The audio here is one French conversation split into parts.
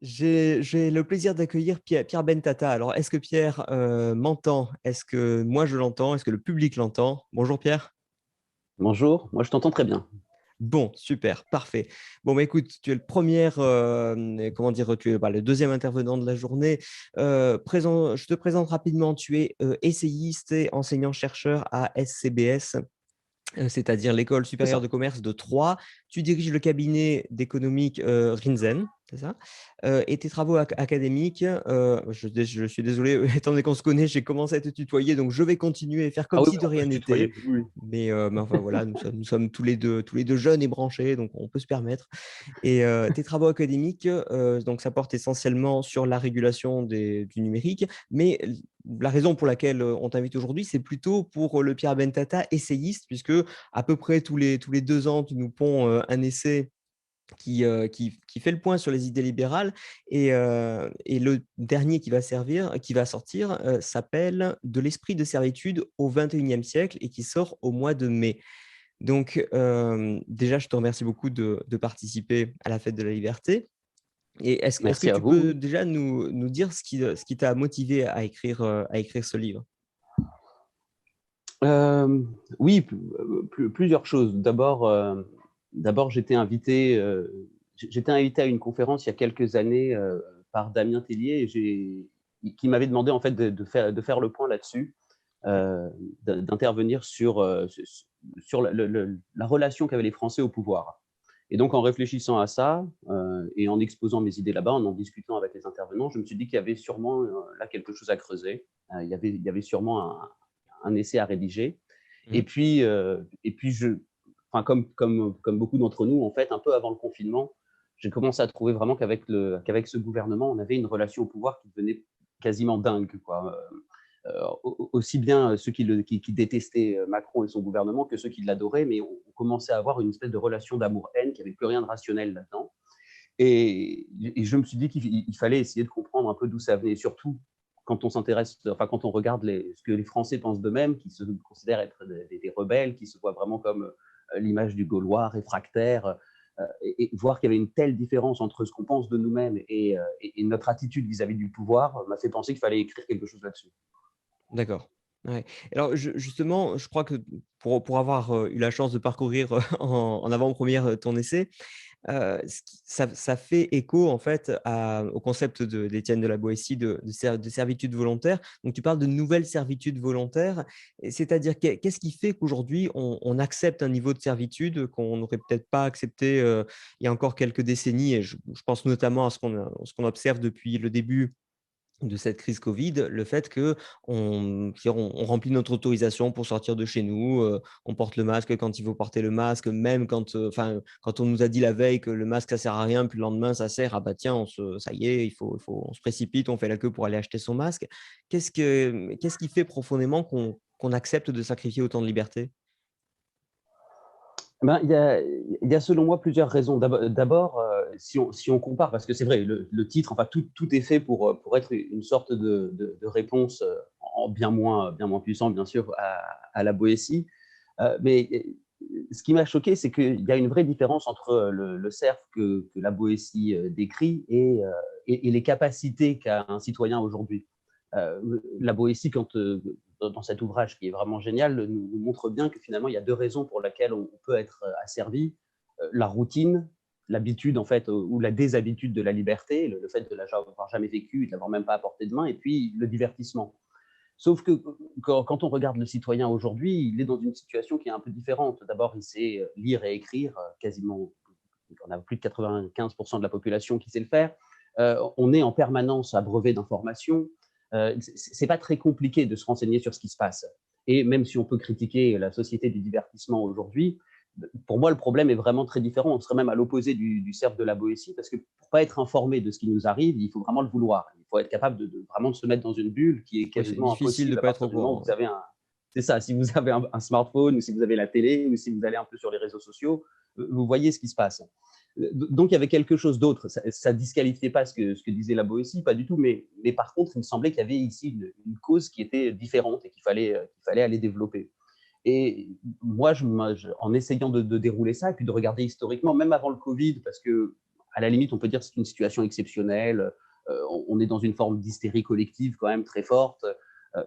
J'ai le plaisir d'accueillir Pierre Bentata. Alors, est-ce que Pierre m'entend? Est-ce que moi je l'entends? Est-ce que le public l'entend? Bonjour Pierre. Bonjour, moi je t'entends très bien. Bon, super, parfait. Bon, bah, écoute, tu es le premier, comment dire, tu es le deuxième intervenant de la journée. Je te présente rapidement, tu es essayiste et enseignant-chercheur à SCBS, c'est-à-dire l'École C'est supérieure ça. de commerce de Troyes. Tu diriges le cabinet d'économique Rinzen, c'est ça? Et tes travaux académiques, je suis désolé, étant donné qu'on se connaît, j'ai commencé à te tutoyer, donc je vais continuer et faire Ah comme oui, si oui, de on peut rien se n'était. tutoyer. Oui, Mais enfin voilà, nous sommes tous les deux jeunes et branchés, donc on peut se permettre. Et tes travaux académiques, donc ça porte essentiellement sur la régulation du numérique, mais la raison pour laquelle on t'invite aujourd'hui, c'est plutôt pour le Pierre Bentata essayiste, puisque à peu près tous les 2 ans, tu nous ponds un essai qui fait le point sur les idées libérales. Et le dernier qui va sortir, s'appelle « De l'esprit de servitude au XXIe siècle » et qui sort au mois de mai. Donc, déjà, je te remercie beaucoup de participer à la Fête de la Liberté. Et est-ce que merci à tu vous. peux déjà nous dire ce qui t'a motivé à écrire ce livre? Oui, plusieurs choses. D'abord, j'étais invité à une conférence il y a quelques années par Damien Tellier qui m'avait demandé en fait de faire le point là-dessus, OK. d'intervenir sur la relation qu'avaient les Français au pouvoir. Et donc, en réfléchissant à ça et en exposant mes idées là-bas, en discutant avec les intervenants, je me suis dit qu'il y avait sûrement là quelque chose à creuser. Il y avait sûrement un essai à rédiger. Mmh. Et puis enfin, comme beaucoup d'entre nous, en fait, un peu avant le confinement, j'ai commencé à trouver vraiment qu'avec ce gouvernement, on avait une relation au pouvoir qui devenait quasiment dingue, quoi. Aussi bien ceux qui détestaient Macron et son gouvernement que ceux qui l'adoraient, mais on commençait à avoir une espèce de relation d'amour-haine qui n'avait plus rien de rationnel là-dedans. Et je me suis dit qu'il fallait essayer de comprendre un peu d'où ça venait, surtout quand on s'intéresse, enfin quand on regarde ce que les Français pensent d'eux-mêmes, qui se considèrent être des rebelles, qui se voient vraiment comme l'image du Gaulois réfractaire, et voir qu'il y avait une telle différence entre ce qu'on pense de nous-mêmes et notre attitude vis-à-vis du pouvoir, m'a fait penser qu'il fallait écrire quelque chose là-dessus. D'accord. Ouais. Alors justement, je crois que pour avoir, eu la chance de parcourir, en avant-première, ton essai, ce qui ça fait écho en fait au concept d'Étienne de la Boétie de servitude volontaire. Donc tu parles de nouvelle servitude volontaire, et c'est-à-dire qu'est-ce qui fait qu'aujourd'hui on accepte un niveau de servitude qu'on n'aurait peut-être pas accepté, il y a encore quelques décennies? Et je pense notamment à ce qu'on observe depuis le début de cette crise Covid, le fait que je veux dire, on remplit notre autorisation pour sortir de chez nous, on porte le masque quand il faut porter le masque, même quand, enfin, quand on nous a dit la veille que le masque ça sert à rien, puis le lendemain ça sert, ah bah tiens, ça y est, on se précipite, on fait la queue pour aller acheter son masque. Qu'est-ce qui fait profondément qu'on accepte de sacrifier autant de liberté? Ben, il y a selon moi plusieurs raisons. D'abord, si on compare, parce que c'est vrai, le titre, enfin tout est fait pour être une sorte de réponse en bien moins puissant, bien sûr, à la Boétie. Mais ce qui m'a choqué, c'est qu'il y a une vraie différence entre le cerf que la Boétie décrit et les capacités qu'a un citoyen aujourd'hui. La Boétie, dans cet ouvrage qui est vraiment génial, nous montre bien que finalement, il y a deux raisons pour lesquelles on peut être asservi. La routine, l'habitude en fait, ou la déshabitude de la liberté, le fait de l'avoir jamais vécu et de l'avoir même pas à portée de main, et puis le divertissement. Sauf que quand on regarde le citoyen aujourd'hui, il est dans une situation qui est un peu différente. D'abord, il sait lire et écrire, quasiment, on a plus de 95% de la population qui sait le faire. On est en permanence abreuvé d'informations. C'est pas très compliqué de se renseigner sur ce qui se passe. Et même si on peut critiquer la société du divertissement aujourd'hui, pour moi, le problème est vraiment très différent. On serait même à l'opposé du cercle de la Boétie, parce que pour pas être informé de ce qui nous arrive, il faut vraiment le vouloir. Il faut être capable vraiment se mettre dans une bulle qui est Oui, c'est quasiment difficile de impossible ne à pas être partir au du moment où courant, vous ouais. avez c'est ça, si vous avez un smartphone, ou si vous avez la télé, ou si vous allez un peu sur les réseaux sociaux, vous voyez ce qui se passe. Donc il y avait quelque chose d'autre. Ça disqualifiait pas ce que disait la Boétie, pas du tout, mais par contre, il me semblait qu'il y avait ici une cause qui était différente et qu'il fallait aller développer. Et moi, en essayant de dérouler ça, et puis de regarder historiquement, même avant le Covid, parce que à la limite, on peut dire que c'est une situation exceptionnelle. On est dans une forme d'hystérie collective quand même très forte.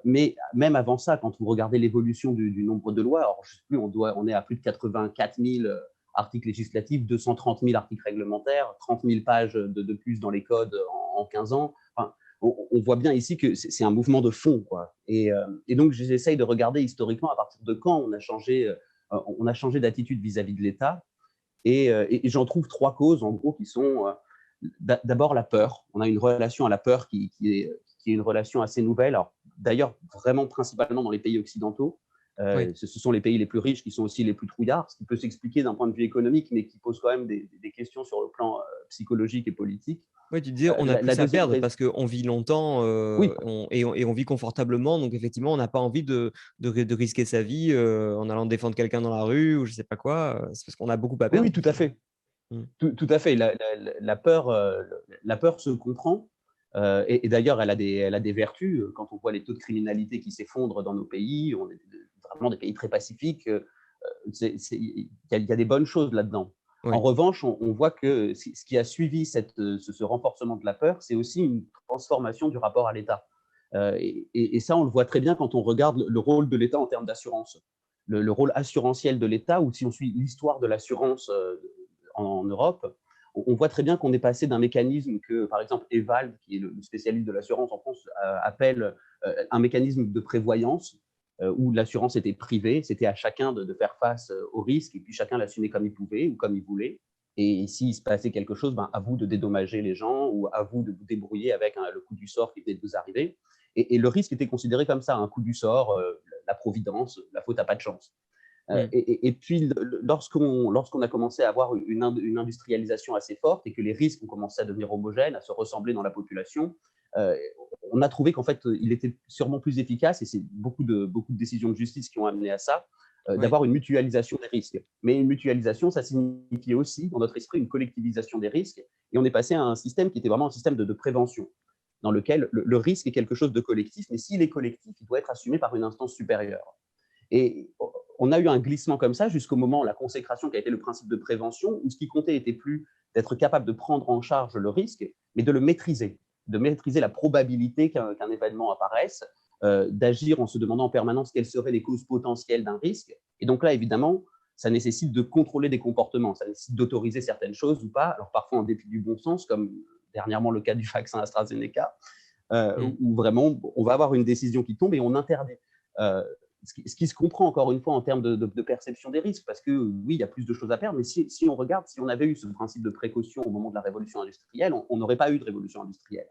Mais même avant ça, quand vous regardez l'évolution du nombre de lois, alors je ne sais plus, on est à plus de 84 000 articles législatifs, 230 000 articles réglementaires, 30 000 pages de plus dans les codes en 15 ans. Enfin, on voit bien ici que c'est un mouvement de fond, quoi. Et donc, j'essaye de regarder historiquement à partir de quand on a changé d'attitude vis-à-vis de l'État. Et j'en trouve trois causes, en gros, qui sont d'abord la peur. On a une relation à la peur qui est une relation assez nouvelle. Alors, d'ailleurs, vraiment principalement dans les pays occidentaux. Oui. Ce sont les pays les plus riches qui sont aussi les plus trouillards, ce qui peut s'expliquer d'un point de vue économique, mais qui pose quand même des questions sur le plan psychologique et politique. Ouais, tu disais, on a La plus à deuxième perdre raison, parce qu'on vit longtemps, oui, et on vit confortablement. Donc, effectivement, on n'a pas envie de risquer sa vie en allant défendre quelqu'un dans la rue ou je ne sais pas quoi. C'est parce qu'on a beaucoup à oui, perdre. oui, tout à fait. Mm. Tout à fait. La peur se comprend. Et d'ailleurs, elle a des vertus. Quand on voit les taux de criminalité qui s'effondrent dans nos pays, on est vraiment des pays très pacifiques. Il y a des bonnes choses là-dedans. En Oui, revanche, on voit que ce qui a suivi ce renforcement de la peur, c'est aussi une transformation du rapport à l'État. Et ça, on le voit très bien quand on regarde le rôle de l'État en termes d'assurance. Le rôle assurantiel de l'État, ou si on suit l'histoire de l'assurance en Europe, on voit très bien qu'on est passé d'un mécanisme que, par exemple, Evald, qui est le spécialiste de l'assurance en France, appelle un mécanisme de prévoyance, où l'assurance était privée, c'était à chacun de faire face au risque, et puis chacun l'assumait comme il pouvait ou comme il voulait. Et s'il se passait quelque chose, ben, à vous de dédommager les gens ou à vous de vous débrouiller avec le coup du sort qui venait de vous arriver. Et le risque était considéré comme ça, un coup du sort, la providence, la faute à pas de chance. mm, Et puis, lorsqu'on a commencé à avoir une industrialisation assez forte et que les risques ont commencé à devenir homogènes, à se ressembler dans la population, euh, on a trouvé qu'en fait, il était sûrement plus efficace, et c'est beaucoup de décisions de justice qui ont amené à ça, oui, d'avoir une mutualisation des risques. Mais une mutualisation, ça signifiait aussi, dans notre esprit, une collectivisation des risques. Et on est passé à un système qui était vraiment un système de prévention, dans lequel le risque est quelque chose de collectif, mais s'il est collectif, il doit être assumé par une instance supérieure. Et on a eu un glissement comme ça jusqu'au moment, la consécration qui a été le principe de prévention, où ce qui comptait était plus d'être capable de prendre en charge le risque, mais de maîtriser la probabilité qu'un événement apparaisse, d'agir en se demandant en permanence quelles seraient les causes potentielles d'un risque. Et donc là, évidemment, ça nécessite de contrôler des comportements, ça nécessite d'autoriser certaines choses ou pas, alors parfois en dépit du bon sens, comme dernièrement le cas du vaccin AstraZeneca, mm, où vraiment on va avoir une décision qui tombe et on interdit. Euh, ce qui se comprend encore une fois en termes de perception des risques, parce que oui, il y a plus de choses à perdre, mais si on regarde, si on avait eu ce principe de précaution au moment de la révolution industrielle, on n'aurait pas eu de révolution industrielle.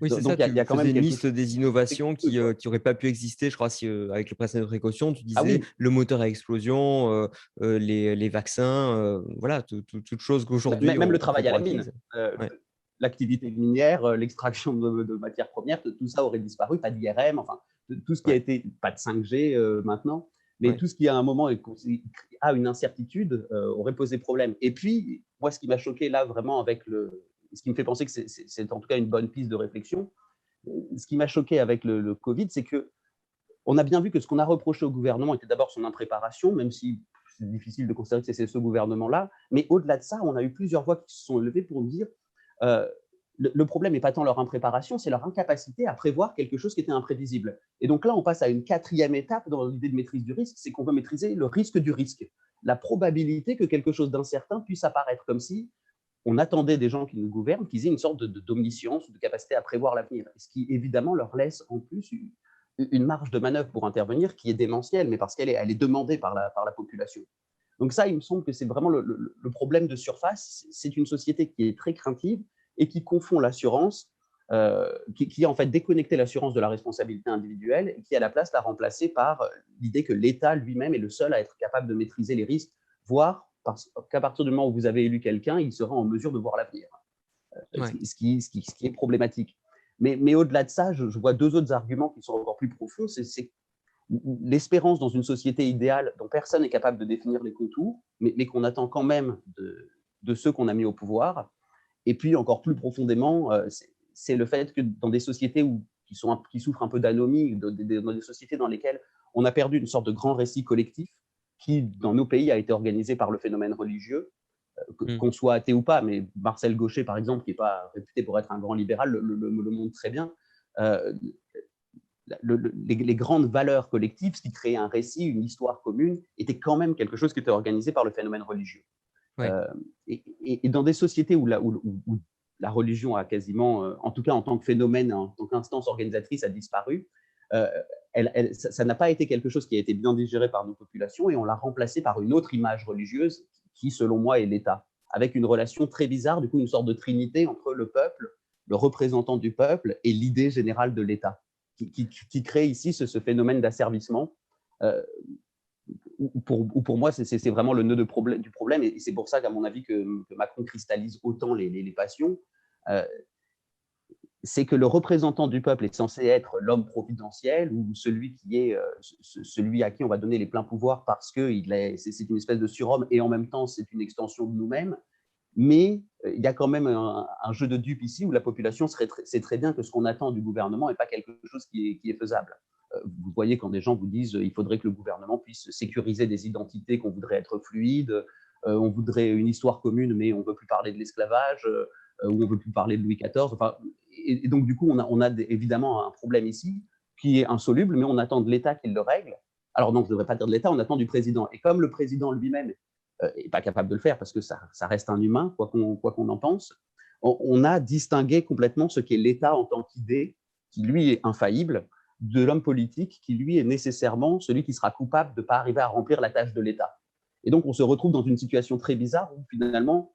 oui, c'est ça. Donc il y Tu a quand faisais même une quelque liste chose des de innovations coûteux, quoi. qui n'auraient pas pu exister, je crois, si, avec le principe de précaution. Tu Ah disais oui, le moteur à explosion, les vaccins, voilà, toute chose qu'aujourd'hui même le on travail à la mine, corporatise. Ouais, l'activité minière, l'extraction de matières premières, tout ça aurait disparu, pas d'IRM, enfin, tout ce qui a ouais, été, pas de 5G maintenant, mais ouais. tout ce qui à un moment a une incertitude aurait posé problème. Et puis, moi, ce qui m'a choqué là vraiment ce qui me fait penser que c'est en tout cas une bonne piste de réflexion, ce qui m'a choqué avec le Covid, c'est que on a bien vu que ce qu'on a reproché au gouvernement était d'abord son impréparation, même si c'est difficile de considérer que c'est ce gouvernement-là. Mais au-delà de ça, on a eu plusieurs voix qui se sont levées pour dire euh, le problème n'est pas tant leur impréparation, c'est leur incapacité à prévoir quelque chose qui était imprévisible. Et donc là, on passe à une quatrième étape dans l'idée de maîtrise du risque, c'est qu'on veut maîtriser le risque du risque, la probabilité que quelque chose d'incertain puisse apparaître, comme si on attendait des gens qui nous gouvernent qu'ils aient une sorte d'omniscience ou de capacité à prévoir l'avenir, ce qui évidemment leur laisse en plus une marge de manœuvre pour intervenir qui est démentielle, mais parce elle est demandée par la population. Donc ça, il me semble que c'est vraiment le problème de surface. C'est une société qui est très craintive et qui confond l'assurance, qui a en fait déconnecté l'assurance de la responsabilité individuelle et qui à la place l'a remplacée par l'idée que l'État lui-même est le seul à être capable de maîtriser les risques, voire qu'à partir du moment où vous avez élu quelqu'un, il sera en mesure de voir l'avenir, Ouais. ce qui est problématique. Mais au-delà de ça, je vois deux autres arguments qui sont encore plus profonds. C'est l'espérance dans une société idéale dont personne n'est capable de définir les contours, mais qu'on attend quand même de ceux qu'on a mis au pouvoir. Et puis, encore plus profondément, c'est le fait que dans des sociétés qui souffrent un peu d'anomie, dans des sociétés dans lesquelles on a perdu une sorte de grand récit collectif qui, dans nos pays, a été organisé par le phénomène religieux, Mmh. qu'on soit athée ou pas, mais Marcel Gauchet, par exemple, qui n'est pas réputé pour être un grand libéral, le montre très bien. Euh, les grandes valeurs collectives, ce qui créait un récit, une histoire commune, était quand même quelque chose qui était organisé par le phénomène religieux. Ouais. Euh, et dans des sociétés où la religion a quasiment, en tout cas en tant que phénomène, en tant qu'instance organisatrice, a disparu, euh, ça n'a pas été quelque chose qui a été bien digéré par nos populations et on l'a remplacé par une autre image religieuse qui, selon moi, est l'État, avec une relation très bizarre, du coup, une sorte de trinité entre le peuple, le représentant du peuple et l'idée générale de l'État, qui crée ici ce phénomène d'asservissement. Euh, pour moi, c'est vraiment le nœud du problème, et c'est pour ça qu'à mon avis, que Macron cristallise autant les passions. Euh, c'est que le représentant du peuple est censé être l'homme providentiel ou celui qui est celui à qui on va donner les pleins pouvoirs parce que c'est une espèce de surhomme et en même temps c'est une extension de nous-mêmes. Mais il y a quand même un jeu de dupes ici où la population sait très bien que ce qu'on attend du gouvernement n'est pas quelque chose qui est faisable. Vous voyez quand des gens vous disent il faudrait que le gouvernement puisse sécuriser des identités qu'on voudrait être fluides, on voudrait une histoire commune mais on ne veut plus parler de l'esclavage, ou on ne veut plus parler de Louis XIV. Enfin, et donc du coup on a évidemment un problème ici qui est insoluble, mais on attend de l'État qu'il le règle. Alors non, je ne devrais pas dire de l'État, on attend du président. Et comme le président lui-même n'est pas capable de le faire parce que ça reste un humain, quoi qu'on en pense, on a distingué complètement ce qu'est l'État en tant qu'idée, qui lui est infaillible, de l'homme politique, qui lui est nécessairement celui qui sera coupable de ne pas arriver à remplir la tâche de l'État. Et donc on se retrouve dans une situation très bizarre où finalement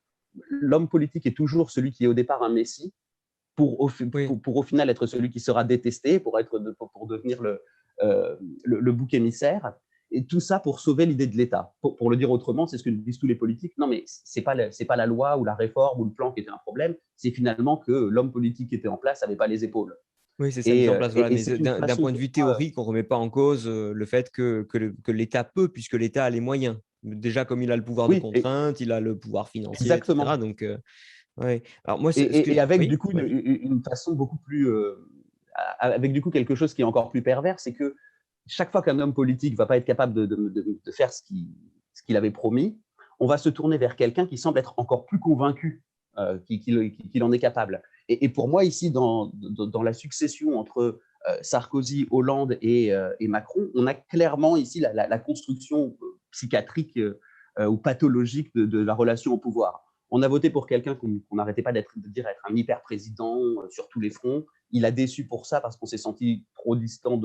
l'homme politique est toujours celui qui est au départ un messie, Oui. pour au final être celui qui sera détesté, pour devenir le bouc émissaire. Et tout ça pour sauver l'idée de l'État. Pour le dire autrement, c'est ce que disent tous les politiques. Non, mais c'est pas la loi ou la réforme ou le plan qui était un problème. C'est finalement que l'homme politique qui était en place n'avait pas les épaules. Oui, c'est sa mise Et, en place, voilà, mais c'est une d'un façon point de pour vue moi. théorique, on ne remet pas en cause, le fait que l'État peut, puisque l'État a les moyens. Déjà, comme il a le pouvoir de Oui, contrainte, il a le pouvoir financier, et cetera, exactement. donc ouais. Alors moi, ce que Et avec du oui, coup vas-y. une façon beaucoup plus, avec du coup quelque chose qui est encore plus pervers, c'est que chaque fois qu'un homme politique ne va pas être capable de faire ce qu'il avait promis, on va se tourner vers quelqu'un qui semble être encore plus convaincu qu'il en est capable. Et pour moi, ici, dans la succession entre Sarkozy, Hollande et Macron, on a clairement ici la construction psychiatrique ou pathologique de la relation au pouvoir. On a voté pour quelqu'un qu'on n'arrêtait pas de dire être un hyper-président sur tous les fronts. Il a déçu pour ça parce qu'on s'est senti trop distant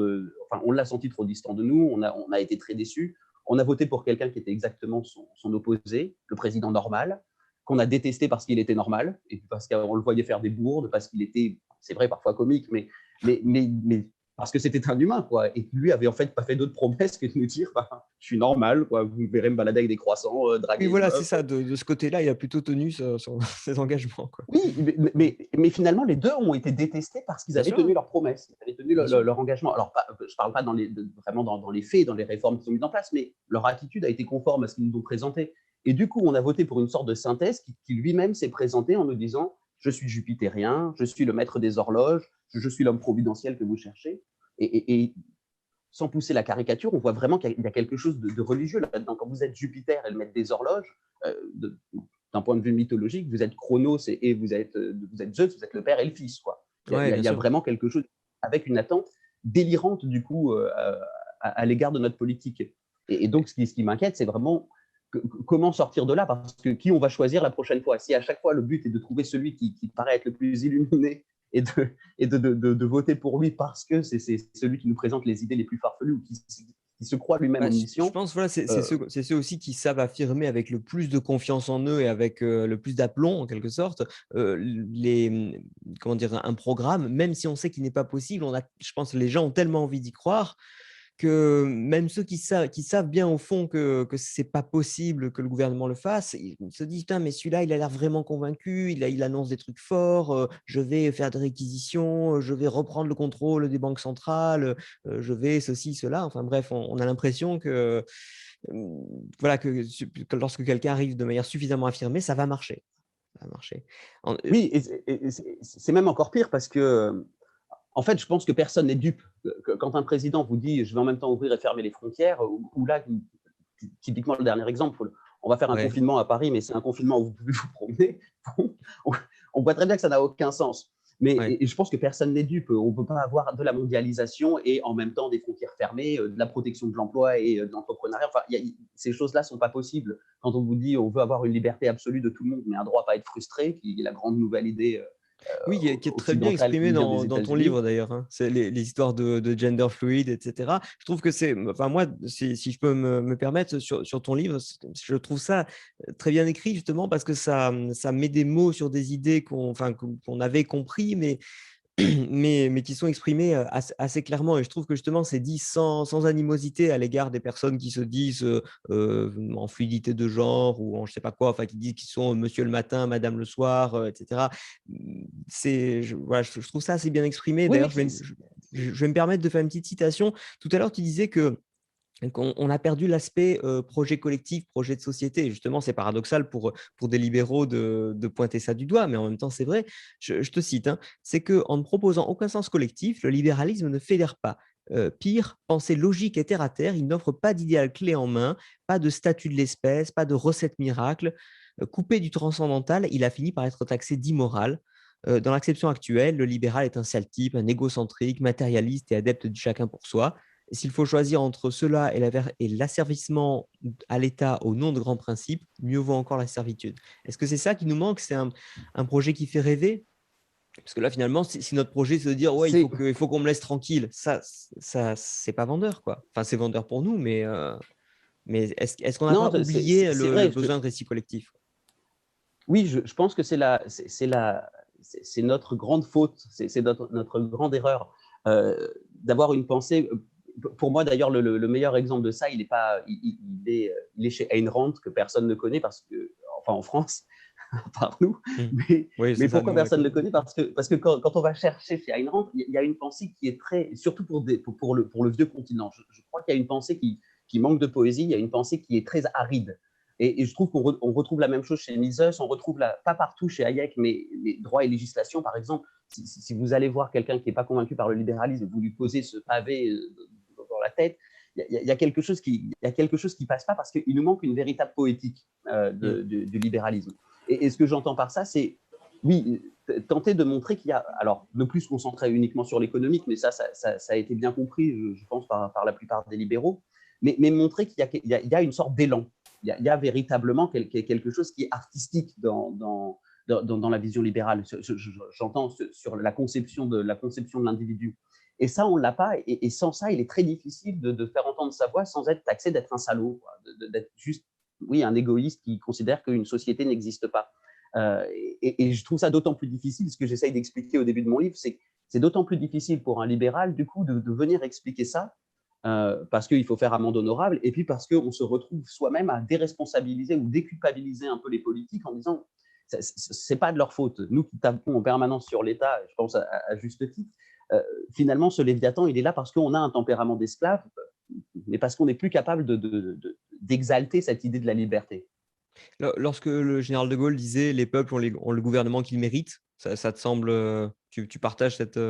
enfin, on l'a senti trop distant de nous. On a été très déçus. On a voté pour quelqu'un qui était exactement son opposé, le président normal, qu'on a détesté parce qu'il était normal et parce qu'on le voyait faire des bourdes, parce qu'il était, c'est vrai, parfois comique, mais parce que c'était un humain, quoi. Et lui avait en fait pas fait d'autres promesses que de nous dire, bah, je suis normal, quoi. Vous me verrez me balader avec des croissants, Oui, draguer une voilà, c'est meuf. ça, de ce côté-là, il a plutôt tenu son ses engagements, quoi. Oui, mais finalement, les deux ont été détestés parce qu'ils Bien avaient sûr, tenu ouais, leurs promesses, ils avaient tenu bien sûr. leur engagement. Alors, je ne parle pas vraiment dans les faits, dans les réformes qui sont mises en place, mais leur attitude a été conforme à ce qu'ils nous ont présenté. Et du coup, on a voté pour une sorte de synthèse qui lui-même s'est présenté en nous disant je suis jupitérien, je suis le maître des horloges, je suis l'homme providentiel que vous cherchez. Et sans pousser la caricature, on voit vraiment qu'il y a quelque chose de religieux là-dedans. Quand vous êtes Jupiter et le maître des horloges, d'un point de vue mythologique, vous êtes Chronos et vous êtes Zeus, vous êtes le père et le fils, quoi. Ouais, bien Il y a sûr. vraiment quelque chose avec une attente délirante du coup à l'égard de notre politique. Et donc ce qui m'inquiète, c'est vraiment comment sortir de là, parce que qui on va choisir la prochaine fois. Si à chaque fois le but est de trouver celui qui paraît être le plus illuminé et de voter pour lui parce que c'est celui qui nous présente les idées les plus farfelues ou qui se croit lui-même Bah, je omniscient. pense, voilà, Euh, c'est ceux aussi qui savent affirmer avec le plus de confiance en eux et avec, le plus d'aplomb en quelque sorte, comment dire? Un programme, même si on sait qu'il n'est pas possible, je pense que les gens ont tellement envie d'y croire que même ceux qui savent bien au fond que c'est pas possible que le gouvernement le fasse, ils se disent: «Putain, mais celui-là, il a l'air vraiment convaincu, il annonce des trucs forts, je vais faire des réquisitions, je vais reprendre le contrôle des banques centrales, je vais ceci, cela». Enfin bref, on a l'impression que, voilà, que lorsque quelqu'un arrive de manière suffisamment affirmée, ça va marcher. Ça va marcher. En oui, et c'est même encore pire parce que en fait, je pense que personne n'est dupe. Quand un président vous dit je vais en même temps ouvrir et fermer les frontières, ou là, typiquement le dernier exemple, on va faire un Ouais, confinement à Paris, mais c'est un confinement où vous pouvez vous promener. on, on voit très bien que ça n'a aucun sens. Mais ouais. et je pense que personne n'est dupe. On ne peut pas avoir de la mondialisation et en même temps des frontières fermées, de la protection de l'emploi et de l'entrepreneuriat. Enfin, ces choses-là ne sont pas possibles. Quand on vous dit on veut avoir une liberté absolue de tout le monde, mais un droit à pas être frustré, qui est la grande nouvelle idée Oui, qui est très bien occidentale, exprimé comme dire, des dans ton États-Unis. livre d'ailleurs, hein. C'est les histoires de gender fluid et cetera. Je trouve que c'est enfin moi, si je peux me permettre sur ton livre, je trouve ça, très bien écrit justement parce que ça met des mots sur des idées qu'on avait compris, mais qui sont exprimés, assez clairement et je trouve que justement c'est dit sans animosité à l'égard des personnes qui se disent, en fluidité de genre ou en je sais pas quoi, enfin qui disent qu'ils sont monsieur le matin, madame le soir, et cetera. C'est je voilà, je trouve ça assez bien exprimé. Oui, D'ailleurs, oui, je vais me permettre de faire une petite citation. Tout à l'heure, tu disais que qu'on a perdu l'aspect, projet collectif, projet de société. Et justement, c'est paradoxal pour des libéraux de pointer ça du doigt, mais en même temps, c'est vrai. Je te cite, hein: «C'est qu'en ne proposant aucun sens collectif, le libéralisme ne fédère pas. Pire, pensée logique et terre à terre, il n'offre pas d'idéal clé en main, pas de statut de l'espèce, pas de recette miracle. Coupé du transcendantal, il a fini par être taxé d'immoral. Dans l'acception actuelle, le libéral est un sale type, un égocentrique, matérialiste et adepte du chacun pour soi. Et s'il faut choisir entre cela et l'asservissement à l'État au nom de grands principes, mieux vaut encore la servitude». Est-ce que c'est ça qui nous manque? C'est un projet qui fait rêver? Parce que là, finalement, si notre projet, c'est de dire: «Ouais, c'est il faut qu'on me laisse tranquille», ça c'est pas vendeur, quoi. Enfin, c'est vendeur pour nous, mais est-ce qu'on n'a non, pas oublié c'est le vrai. besoin de récit collectif? Oui, je pense que c'est notre grande faute, c'est notre grande erreur, d'avoir une pensée. Pour moi, d'ailleurs, le meilleur exemple de ça, il est pas, il est chez Ayn Rand que personne ne connaît parce que, enfin, en France, par nous. Mmh. Mais, Oui, c'est mais ça, pourquoi nous, on la personne ne connaît. le connaît? Parce que quand on va chercher chez Ayn Rand, il y a une pensée qui est très, surtout pour le vieux continent. Je crois qu'il y a une pensée qui manque de poésie. Il y a une pensée qui est très aride. Et je trouve on retrouve la même chose chez Mises, on retrouve pas partout chez Hayek, mais droit et législation, par exemple. Si vous allez voir quelqu'un qui n'est pas convaincu par le libéralisme, vous lui posez ce pavé dans la tête, il y a quelque chose qui passe pas parce qu'il nous manque une véritable poétique Mmh. du libéralisme. Et ce que j'entends par ça, c'est, oui, tenter de montrer qu'il y a, alors, ne plus se concentrer uniquement sur l'économique, mais ça a été bien compris, je pense, par la plupart des libéraux, mais montrer qu'il y a une sorte d'élan. Il y a véritablement quelque chose qui est artistique dans la vision libérale. J'entends sur la conception de l'individu. Et ça, on ne l'a pas. Et sans ça, il est très difficile de faire entendre sa voix sans être taxé d'être un salaud, quoi, d'être juste, oui, un égoïste qui considère qu'une société n'existe pas. Et je trouve ça d'autant plus difficile, ce que j'essaye d'expliquer au début de mon livre, c'est d'autant plus difficile pour un libéral, du coup, de venir expliquer ça, parce qu'il faut faire amende honorable, et puis parce qu'on se retrouve soi-même à déresponsabiliser ou déculpabiliser un peu les politiques en disant c'est pas de leur faute. Nous qui tapons en permanence sur l'État, je pense à juste titre, finalement, ce Léviathan, il est là parce qu'on a un tempérament d'esclave, mais parce qu'on n'est plus capable d'exalter cette idée de la liberté. Lorsque le général de Gaulle disait: «Les peuples ont le gouvernement qu'ils méritent», ça te semble, tu partages cette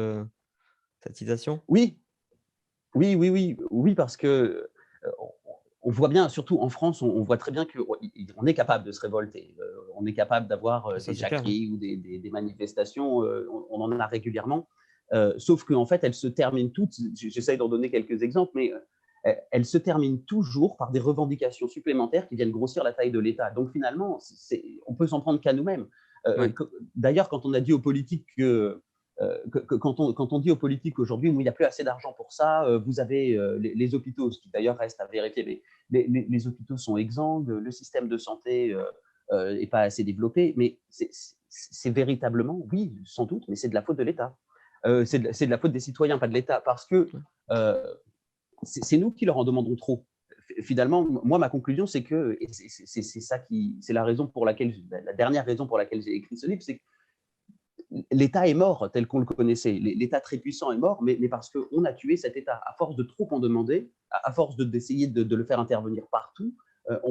citation? Oui, oui, parce que on voit bien, surtout en France, on voit très bien qu'on est capable de se révolter. On est capable d'avoir Ça, des c'est clair, oui. jacqueries ou des manifestations, on en a régulièrement. Sauf qu'en fait, elles se terminent toutes, j'essaye d'en donner quelques exemples, mais elles se terminent toujours par des revendications supplémentaires qui viennent grossir la taille de l'État. Donc finalement, on peut s'en prendre qu'à nous-mêmes. Ouais. D'ailleurs, quand on a dit aux politiques quand on dit aux politiques aujourd'hui, il n'y a plus assez d'argent pour ça, vous avez les hôpitaux, ce qui d'ailleurs reste à vérifier, mais les hôpitaux sont exsangues, le système de santé n'est pas assez développé, mais c'est véritablement, oui, sans doute, mais c'est de la faute de l'État. C'est de la faute des citoyens, pas de l'État, parce que euh, c'est nous qui leur en demandons trop. Finalement, moi, ma conclusion, c'est que, et c'est la raison pour laquelle, la dernière raison pour laquelle j'ai écrit ce livre, c'est que l'État est mort tel qu'on le connaissait. L'État très puissant est mort, mais parce qu'on a tué cet État. À force de trop en demander, à force d'essayer de le faire intervenir partout,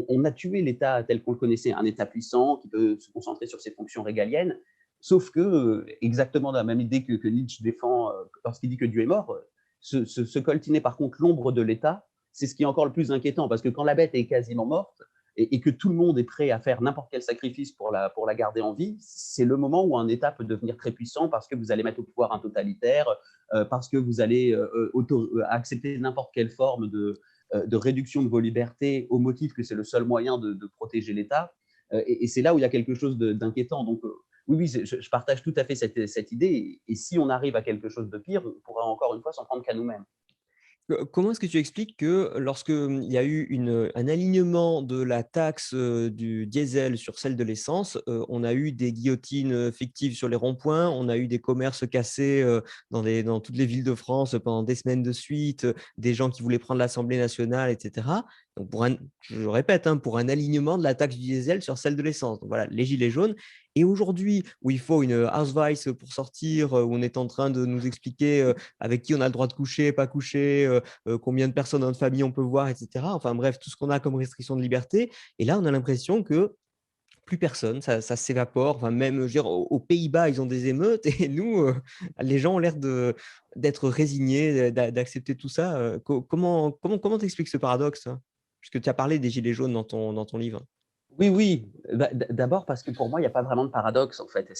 on a tué l'État tel qu'on le connaissait. Un État puissant qui peut se concentrer sur ses fonctions régaliennes. Sauf que, exactement dans la même idée que Nietzsche défend lorsqu'il dit que Dieu est mort, se coltiner par contre l'ombre de l'État, c'est ce qui est encore le plus inquiétant, parce que quand la bête est quasiment morte, et que tout le monde est prêt à faire n'importe quel sacrifice pour la garder en vie, c'est le moment où un État peut devenir très puissant parce que vous allez mettre au pouvoir un totalitaire, parce que vous allez accepter n'importe quelle forme de réduction de vos libertés au motif que c'est le seul moyen de protéger l'État. Et c'est là où il y a quelque chose d'inquiétant. Donc, oui, je partage tout à fait cette idée. Et si on arrive à quelque chose de pire, on pourra encore une fois s'en prendre qu'à nous-mêmes. Comment est-ce que tu expliques que lorsque, il y a eu un alignement de la taxe, du diesel sur celle de l'essence, on a eu des guillotines, fictives sur les ronds-points, on a eu des commerces cassés, dans toutes les villes de France pendant des semaines de suite, des gens qui voulaient prendre l'Assemblée nationale et cetera. Donc je répète, hein, pour un alignement de la taxe du diesel sur celle de l'essence. Donc voilà, les gilets jaunes. Et aujourd'hui, où il faut une Ausweis pour sortir, où on est en train de nous expliquer, avec qui on a le droit de coucher, pas coucher, combien de personnes dans notre famille on peut voir, et cetera. Enfin bref, tout ce qu'on a comme restriction de liberté. Et là, on a l'impression que plus personne, ça s'évapore. Enfin, même, je veux dire, aux Pays-Bas, ils ont des émeutes et nous, les gens ont l'air d'être résignés, d'accepter tout ça. Comment t'expliques ce paradoxe, hein? Puisque tu as parlé des gilets jaunes dans ton livre. Oui, oui. Bah, d'abord parce que pour moi, il n'y a pas vraiment de paradoxe, en fait.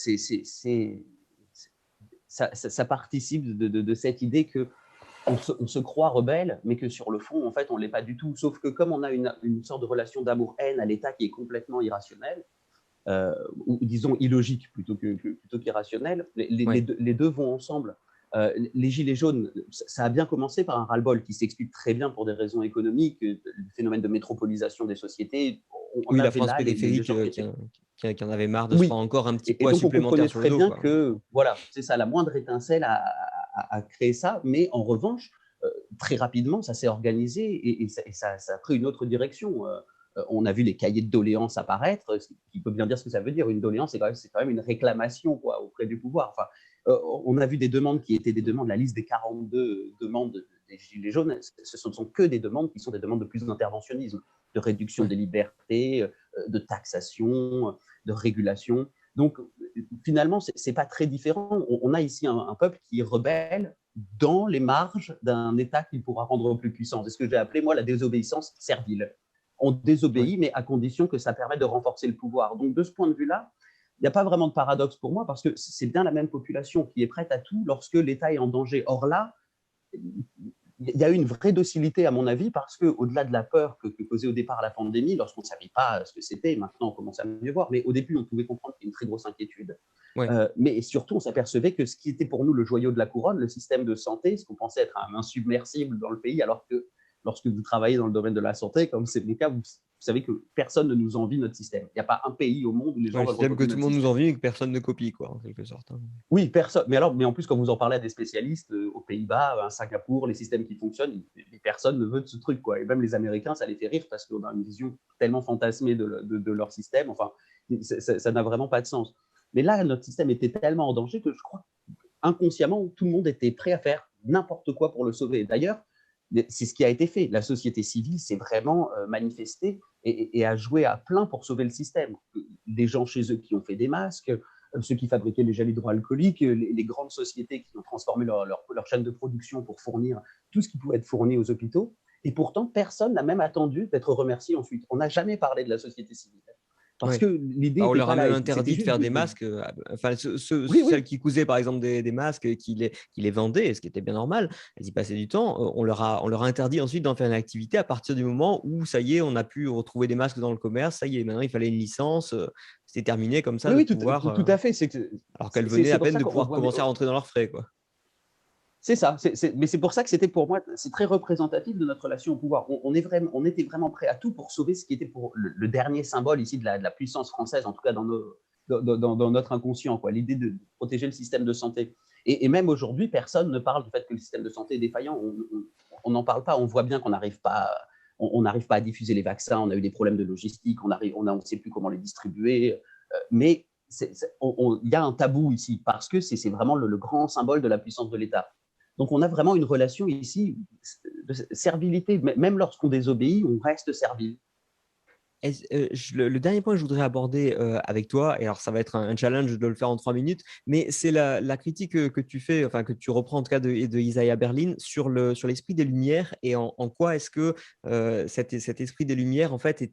Ça participe de cette idée que on se croit rebelle, mais que sur le fond, en fait, on ne l'est pas du tout. Sauf que comme on a une sorte de relation d'amour-haine à l'État qui est complètement irrationnelle, ou disons illogique plutôt qu'irrationnelle, Ouais. les deux vont ensemble. Les gilets jaunes, ça a bien commencé par un ras-le-bol qui s'explique très bien pour des raisons économiques, le phénomène de métropolisation des sociétés. On Oui, la avait France là les périphérique, gens qui qui étaient… en qui en avait marre de se Oui, prendre encore un petit et poids donc on supplémentaire comprenait sur le très dos, bien quoi. que, voilà, c'est ça, la moindre étincelle a créé ça, mais en revanche, très rapidement, ça s'est organisé et ça a pris une autre direction. On a vu les cahiers de doléances apparaître, ce qui peut bien dire ce que ça veut dire. Une doléance, c'est quand même une réclamation, quoi, auprès du pouvoir. Enfin, on a vu des demandes qui étaient des demandes, la liste des 42 demandes des Gilets jaunes, ce ne sont que des demandes qui sont des demandes de plus d'interventionnisme, de réduction Ouais. des libertés, de taxation, de régulation. Donc, finalement, ce n'est pas très différent. On a ici un peuple qui est rebelle dans les marges d'un État qu'il pourra rendre plus puissant. C'est ce que j'ai appelé, moi, la désobéissance servile. On Ouais. désobéit, mais à condition que ça permette de renforcer le pouvoir. Donc, de ce point de vue-là, il n'y a pas vraiment de paradoxe pour moi, parce que c'est bien la même population qui est prête à tout lorsque l'État est en danger. Or là, il y a eu une vraie docilité, à mon avis, parce qu'au-delà de la peur que causait au départ la pandémie, lorsqu'on ne savait pas ce que c'était, maintenant on commence à mieux voir, mais au début on pouvait comprendre qu'il y a une très grosse inquiétude. Ouais. Mais surtout, on s'apercevait que ce qui était pour nous le joyau de la couronne, le système de santé, ce qu'on pensait être un insubmersible dans le pays, alors que lorsque vous travaillez dans le domaine de la santé, comme c'est mon cas, vous savez que personne ne nous envie notre système. Il n'y a pas un pays au monde où les Ouais, gens le veulent système que recopier tout le notre monde nous système. envie et que personne ne copie, quoi, en quelque sorte, hein. Oui, personne. Mais en plus, quand vous en parlez à des spécialistes aux Pays-Bas, à Singapour, les systèmes qui fonctionnent, personne ne veut de ce truc, quoi. Et même les Américains, ça les fait rire parce qu'on a une vision tellement fantasmée de leur système. Enfin, ça n'a vraiment pas de sens. Mais là, notre système était tellement en danger que je crois inconsciemment, tout le monde était prêt à faire n'importe quoi pour le sauver. D'ailleurs, c'est ce qui a été fait. La société civile s'est vraiment manifestée et a joué à plein pour sauver le système. Des gens chez eux qui ont fait des masques, ceux qui fabriquaient les gels hydroalcooliques, les grandes sociétés qui ont transformé leur chaîne de production pour fournir tout ce qui pouvait être fourni aux hôpitaux. Et pourtant, personne n'a même attendu d'être remercié ensuite. On n'a jamais parlé de la société civile. Parce Ouais. que l'idée Bah, on n'était leur pas a là. même C'était interdit de juste faire des masques, enfin Oui, celles oui. qui cousaient par exemple des masques, qui les vendaient, ce qui était bien normal, elles y passaient du temps, on leur a interdit ensuite d'en faire une activité à partir du moment où ça y est, on a pu retrouver des masques dans le commerce, ça y est, maintenant il fallait une licence, c'était terminé comme ça Oui, de oui, pouvoir, tout à fait. alors qu'elles venaient C'est à pour peine ça de qu'on pouvoir voit. commencer à rentrer dans leurs frais, quoi. C'est ça. Mais c'est pour ça que c'était pour moi, c'est très représentatif de notre relation au pouvoir. On était vraiment prêt à tout pour sauver ce qui était pour le dernier symbole ici de la puissance française, en tout cas dans notre inconscient, quoi. L'idée de protéger le système de santé. Et même aujourd'hui, personne ne parle du fait que le système de santé est défaillant. On n'en parle pas. On voit bien qu'on n'arrive pas. On n'arrive pas à diffuser les vaccins. On a eu des problèmes de logistique. On ne sait plus comment les distribuer. Mais il y a un tabou ici parce que c'est vraiment le grand symbole de la puissance de l'État. Donc on a vraiment une relation ici de servilité. Même lorsqu'on désobéit, on reste servile. Le dernier point que je voudrais aborder avec toi, et alors ça va être un challenge de le faire en 3 minutes, mais c'est la critique que tu fais, enfin que tu reprends en tout cas de Isaiah Berlin sur l'esprit des Lumières et en quoi est-ce que cet esprit des Lumières en fait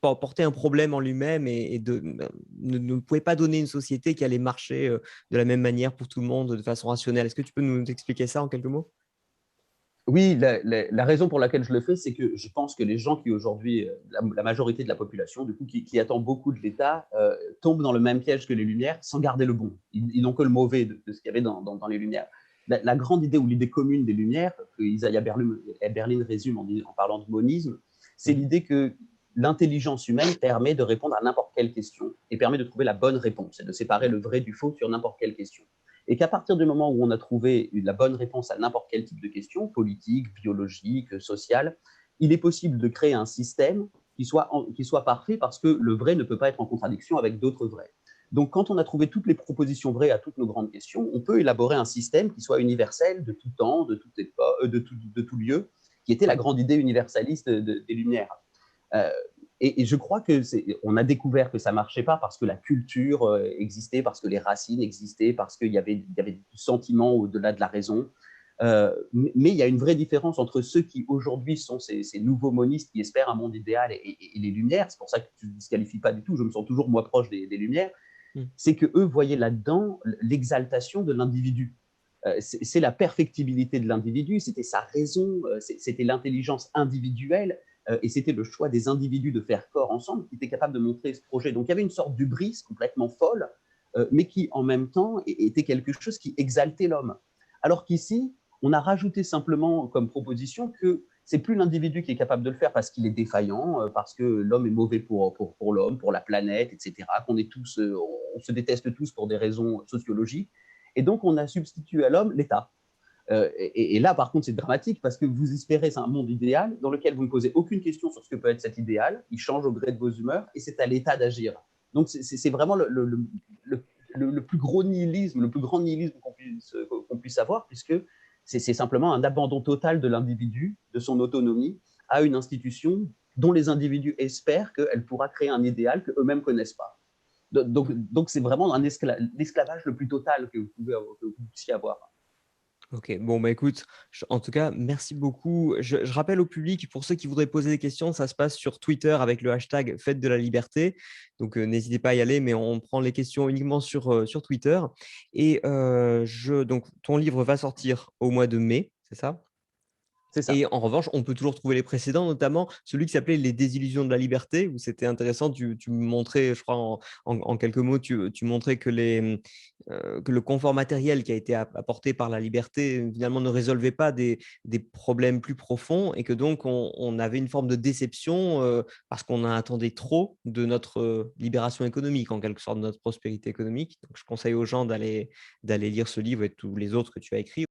portait un problème en lui-même ne pouvait pas donner une société qui allait marcher de la même manière pour tout le monde de façon rationnelle. Est-ce que tu peux nous expliquer ça en quelques mots? Oui, la raison pour laquelle je le fais, c'est que je pense que les gens qui aujourd'hui, la majorité de la population, du coup, qui attend beaucoup de l'État, tombent dans le même piège que les Lumières sans garder le bon. Ils n'ont que le mauvais de ce qu'il y avait dans les Lumières. La grande idée ou l'idée commune des Lumières, que Isaiah Berlin résume en parlant de monisme, c'est Mmh. l'idée que l'intelligence humaine permet de répondre à n'importe quelle question et permet de trouver la bonne réponse et de séparer le vrai du faux sur n'importe quelle question. Et qu'à partir du moment où on a trouvé la bonne réponse à n'importe quel type de question, politique, biologique, sociale, il est possible de créer un système qui soit parfait parce que le vrai ne peut pas être en contradiction avec d'autres vrais. Donc, quand on a trouvé toutes les propositions vraies à toutes nos grandes questions, on peut élaborer un système qui soit universel de tout temps, de toute époque, de tout lieu, qui était la grande idée universaliste des Lumières. Euh, et je crois que on a découvert que ça marchait pas parce que la culture existait, parce que les racines existaient, parce qu'il y avait du sentiment au-delà de la raison. Mais il y a une vraie différence entre ceux qui aujourd'hui sont ces nouveaux monistes qui espèrent un monde idéal et les Lumières. C'est pour ça que tu ne disqualifies pas du tout. Je me sens toujours moi proche des Lumières. Mmh. C'est que eux voyaient là-dedans l'exaltation de l'individu. C'est la perfectibilité de l'individu, c'était sa raison, c'était l'intelligence individuelle et c'était le choix des individus de faire corps ensemble qui était capable de montrer ce projet. Donc il y avait une sorte d'hubris complètement folle, mais qui en même temps était quelque chose qui exaltait l'homme. Alors qu'ici, on a rajouté simplement comme proposition que c'est plus l'individu qui est capable de le faire parce qu'il est défaillant, parce que l'homme est mauvais pour l'homme, pour la planète, etc., qu'on est tous, on se déteste tous pour des raisons sociologiques. Et donc, on a substitué à l'homme l'État. Et là, par contre, c'est dramatique parce que vous espérez un monde idéal dans lequel vous ne posez aucune question sur ce que peut être cet idéal, il change au gré de vos humeurs et c'est à l'État d'agir. Donc, c'est vraiment le plus gros nihilisme, le plus grand nihilisme qu'on puisse avoir, puisque c'est simplement un abandon total de l'individu, de son autonomie, à une institution dont les individus espèrent qu'elle pourra créer un idéal qu'eux-mêmes ne connaissent pas. Donc c'est vraiment l'esclavage le plus total que vous puissiez avoir. OK. Bon, bah, écoute, en tout cas, merci beaucoup. Je rappelle au public, pour ceux qui voudraient poser des questions, ça se passe sur Twitter avec le hashtag Fête de la Liberté. Donc, n'hésitez pas à y aller, mais on prend les questions uniquement sur Twitter. Et donc, ton livre va sortir au mois de mai, c'est ça? C'est Et ça. en revanche, on peut toujours trouver les précédents, notamment celui qui s'appelait «Les désillusions de la liberté», où c'était intéressant. Tu montrais, je crois, en quelques mots, tu montrais que le confort matériel qui a été apporté par la liberté, finalement, ne résolvait pas des problèmes plus profonds et que donc on avait une forme de déception, parce qu'on en attendait trop de notre, libération économique, en quelque sorte, de notre prospérité économique. Donc je conseille aux gens d'aller lire ce livre et tous les autres que tu as écrits.